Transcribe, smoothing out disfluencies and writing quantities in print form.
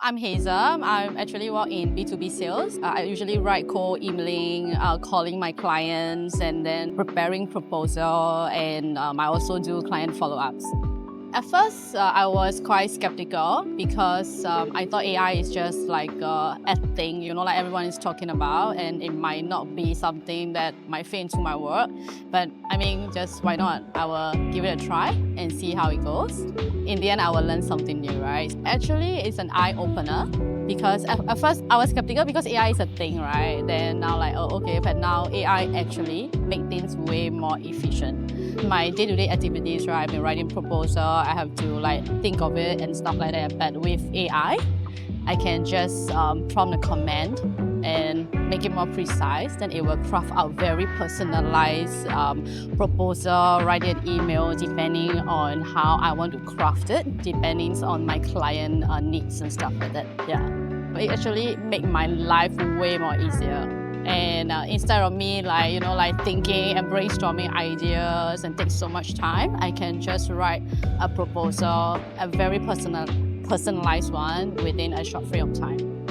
I'm Hazel. I actually work in B2B sales. I usually write cold emailing, calling my clients, and then preparing proposal, and I also do client follow-ups. At first, I was quite skeptical because I thought AI is just like a thing, like everyone is talking about, and it might not be something that might fit into my work. But I mean, just why not? I will give it a try and see how it goes. In the end, I will learn something new, right? Actually, it's an eye-opener because at first I was skeptical because AI is a thing, right? Then now like, oh, okay, but now AI actually make things way more efficient. My day-to-day activities, right? I've been writing proposal, I have to like think of it and stuff like that. But with AI, I can just prompt a command and make it more precise. Then it will craft out very personalized proposal, write an email depending on how I want to craft it, depending on my client needs and stuff like that. Yeah, it actually make my life way more easier. And instead of me like thinking and brainstorming ideas and take so much time, I can just write a proposal, a very personalized one within a short frame of time.